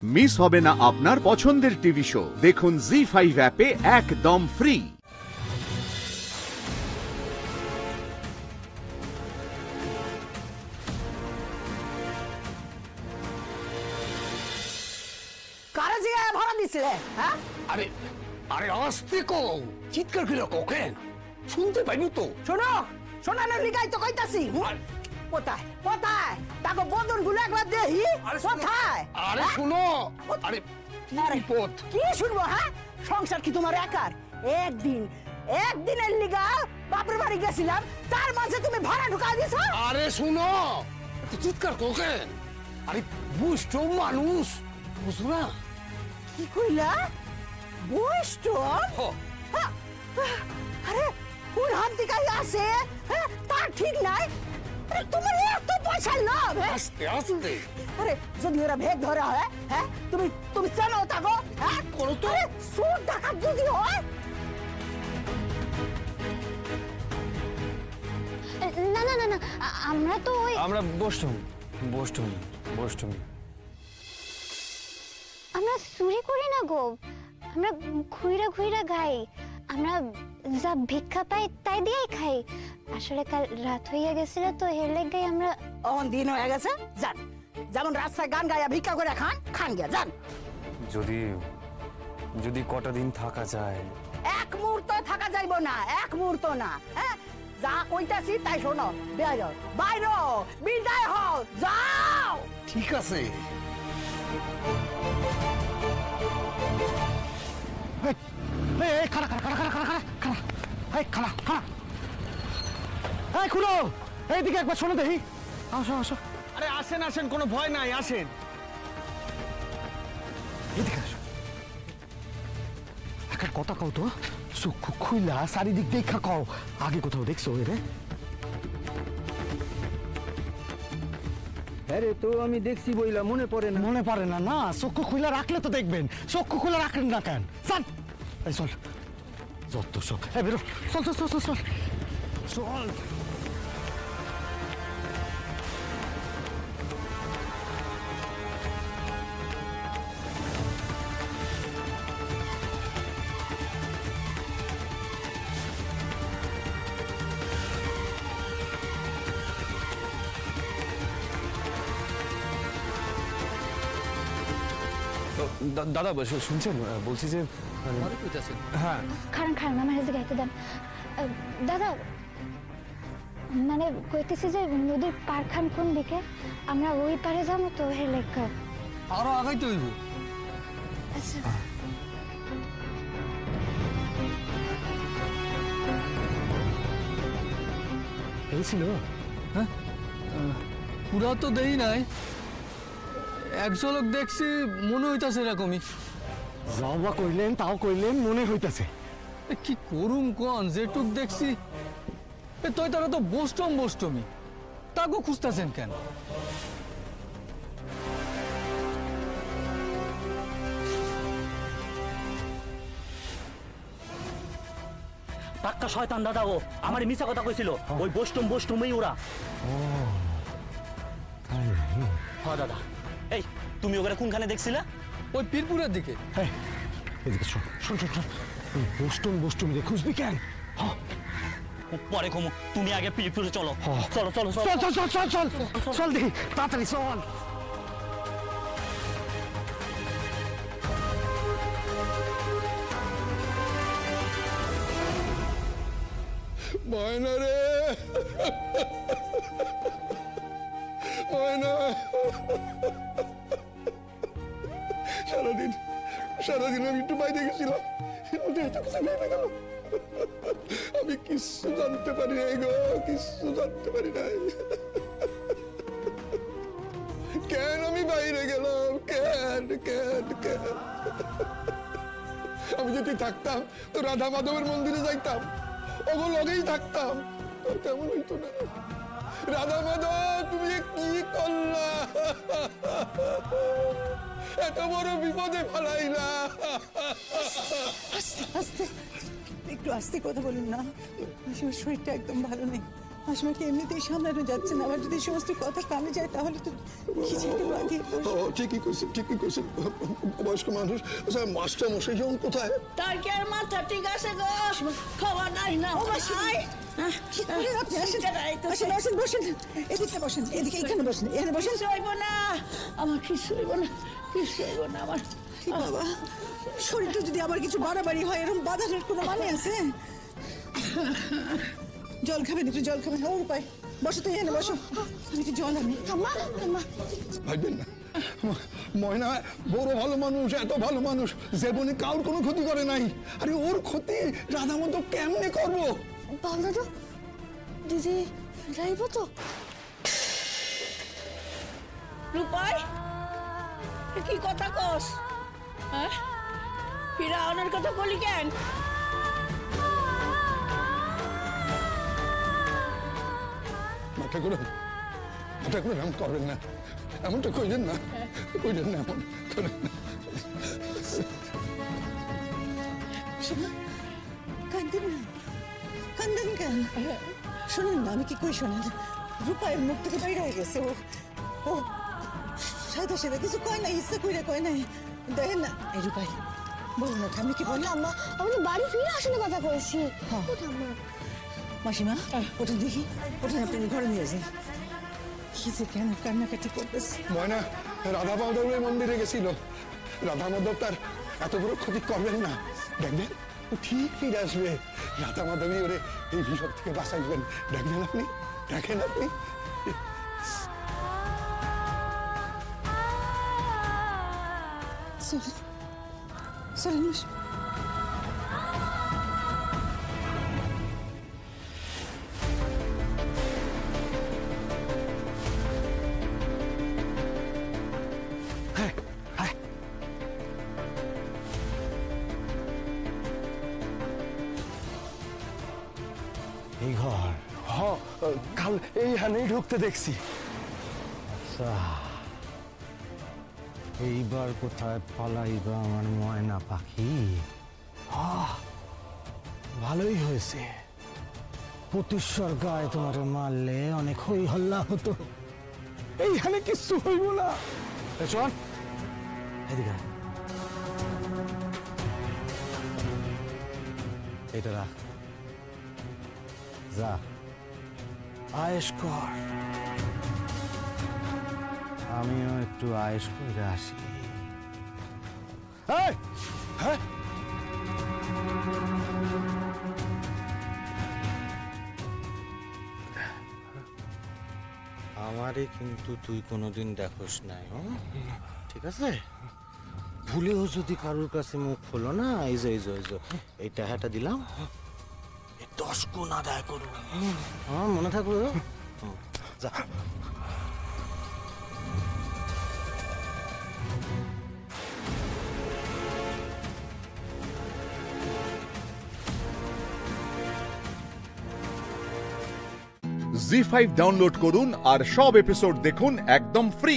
Miss হবে না আপনার পছন্দের টিভি শো। দেখুন জি5 অ্যাপে একদম ফ্রি। কারা জিগায় ভাড়া দিছিলে? হ্যাঁ, আরে আরে আস্তে কও, চিৎকার করে কও কেন? শুনতে পাইনি তো। শোনো শোনানোর লিগাই তো কইতাছি। কোথায় কোথায় তাকে বদন গুলো একবার দেহি। কোথায়? আরে শুনো, আরে কি বিপদ? কি শুনবো? হ্যাঁ, সংসার কি তোমার একার? একদিনের লিগা বাপের বাড়ি গেছিলাম, তার মাঝে তুমি ভাড়া ঢুকাই দিছো। আরে শুনো, চিৎকার কও কেন? আরে বুঝছ মানুষ, বুঝছো না? কি কইলা? বৈষ্ঠ? আরে কোন হাত দিকাই আছে? হ্যাঁ, তার ঠিক নাই। আরে তোমার এত পয়সার লোভ? আস্তে আস্তে। আরে যদি ওরা ভেদ ধরা হয়, হ্যাঁ, তুমি জানো তাগো? হ্যাঁ, করো তো। সুদ টাকা যদি হয়। না না না না, আমরা তো ওই আমরা বষ্টমী আমরা চুরি করি না গো, আমরা ঘুইরা ঘুইরা খাই। আমরা যা ভিক্ষা পাই তাই দিয়েই খাই। আসলে কাল রাত হইয়া গেছিল তো এর লেগে আমরা অন দিন হয়ে গেছে, যান। যেমন রাস্তায় গান গাইয়া ভিক্ষা করে খান গিয়া যান। যদি কটা দিন থাকা যায়। এক মুহূর্ত থাকা যাইব না, এক মুহূর্ত না। হ্যাঁ, যা কইতাছি তাই শোনো। বাইরে বিদায় হও, যাও। ঠিক আছে। এইদিকে একবার শোনো দেখি। আসো আসো, আরে আসেন আসেন, কোনো ভয় নাই, আসেন। এদিকে আসো। একটা কথা কও তো, চক্ষু খুইলা চারিদিক দেখা কও, আগে কোথাও দেখছো এরে? আরে তো আমি দেখছি বইলা মনে পড়ে না। মনে পারে না? না, চক্ষু খুইলা রাখলে তো দেখবেন। চক্ষু খুলে রাখলেন না কেন? চল এই চল, যত সব বেরো, চল চল চল চল চল চল। দাদা শুনছেন? বলছি যে হ্যাঁ, খান খান আমার এদিকে গাইতে দেন। দাদা মানে কইতেছি যে নদীর পার খান কোন দিকে, আমরা ওই পারে যাবো তো এর লেগে। আরো আগাইতে হইব। আচ্ছা এই ছিল? হ্যাঁ, পুরা তো দেই নাই, এক ঝলক দেখছি, মনে হইতাছে এরকমই। যাও বা কইলেন, তাও কইলেন, মনে হইতাছে। কি করুম কোন, যেটুক দেখছি। তুই তারা তো বষ্টমী, তাকে খুঁজতেছেন কেন? পাক্কা শয়তান দাদা, ও আমার মিছা কথা কইছিল। ওই বষ্টমই ওরা। হ্যাঁ দাদা, এই তুমি ওখানে কোনখানে দেখছিলা? ওই পীরপুরের দিকে। হ্যাঁ, এদিকে শোন শোন শোন শোন, বষ্টমী রে খুঁজবি কেন? পরে কমু, তুমি আগে পীরপুরে চলো। চলো চলো চল চল চল চল চল চল দেখি, তাড়াতাড়ি চল। ময়না রে, ময়না। সারাদিন আমি একটু বাইরে গেছিলাম, আমি কিচ্ছু জানতে পারি নাই গো, কিচ্ছু জানতে পারি নাই। কেন আমি বাইরে গেলাম? কেন কেন কেন? আমি যদি থাকতাম তো রাধা মাধবের মন্দিরে যাইতাম, ওগুলো লগেই থাকতাম, তো তেমন হইতো না। রাধা মাধব, তুমি কি করলা? এত বড় বিপদে ফেলাইলা। আস্তে আস্তে, একটু আস্তে কথা বলুন না, শরীরটা একদম ভালো নেই। মাসিমাকে এমনিতেই সামলানো যাচ্ছে না, আবার যদি সমস্ত কথা কানে যায় তাহলে তো খিচেতে বাঁধিয়ে ঠিকই করছেন বয়স্ক মানুষ। মাস্টার মশাই যেমন কোথায়? তার কি আর মাথা ঠিক আছে গো? খাওয়া নাই না কি করে আপনি আসেন? আসেন বসেন, এদিকে বসেন, এদিকে এখানে বসেন, এখানে বসেন। হইব না আমার, কিছু হইব না, কিছু হইব না আমার। বাবা, শরীরটা যদি আবার কিছু বাড়াবাড়ি হয় এরকম বাধার কোনো মানে আছে? জল খাবেন, একটু জল খাবেন। ওর উপায় বসো, তো এখানে বসো, আমি একটু জল আনি। ভাববেন না, ময়না বড় ভালো মানুষ, এত ভালো মানুষ, জীবনে কাউর কোনো ক্ষতি করে নাই। আরে ওর ক্ষতি রাধা মতো কেমনে করবো? দাদু দিদি যাইব তো? রূপাই, কি কথা কস? হ্যাঁ, ফিরাউনের কথা বলি কেন? মাথা করে এমন করবেন না, এমনটা কইলেন না এমন করেন না। কান্দেন কেন? শোনেন না, আমি কি কই শোনেন, রূপায়ের মুখ থেকে বাইরে হয়ে গেছে। ও সাদা সাদা কিছু কয় না, ইচ্ছা কইরা কয় নাই। দেখেন না এই রূপাই, বলুন না আমি কি বলি? আম্মা, আমি তো বাড়ি ফিরে আসার কথা করেছি। মাসিমা, ওঠেন দেখি, ওঠেন, আপনি ঘরে নিয়ে যান। কি যে কেন কান্নাকাটি করতেছে? ময়না রাধা মাধবের মন্দিরে গেছিল, রাধা মাধব তার এত বড় ক্ষতি করবেন না, দেখবেন ও ঠিক ফিরে আসবে। রাধা মাধবী ওরে এই বিপদ থেকে বাঁচাইবেন, দেখবেন আপনি, দেখেন আপনি। চলেন মাসি। এই ঘর কাল এইখানেই ঢুকতে দেখছি। আচ্ছা, এইবার কোথায় পালাইবা আমার ময়না পাখি? ভালোই হয়েছে, প্রতিশ্বর গায়ে তোমারে মারলে অনেক হই হল্লা হতো, এইখানে কিচ্ছু হইব না। চল এদিকে, এটা রাখ, যা আয়েশ কর, আমিও একটু আয়েশ করে আসি। হ্যাঁ, আমারে কিন্তু তুই কোনোদিন দেখোস নাই, ঠিক আছে? ভুলেও যদি কারোর কাছে মুখ খোলো না, এই যে এই টাকাটা দিলাম, 10 গুণ আদায় করবো। হ্যাঁ, মনে থাকবে। যা। জি5 ডাউনলোড করুন আর সব এপিসোড দেখুন একদম ফ্রি।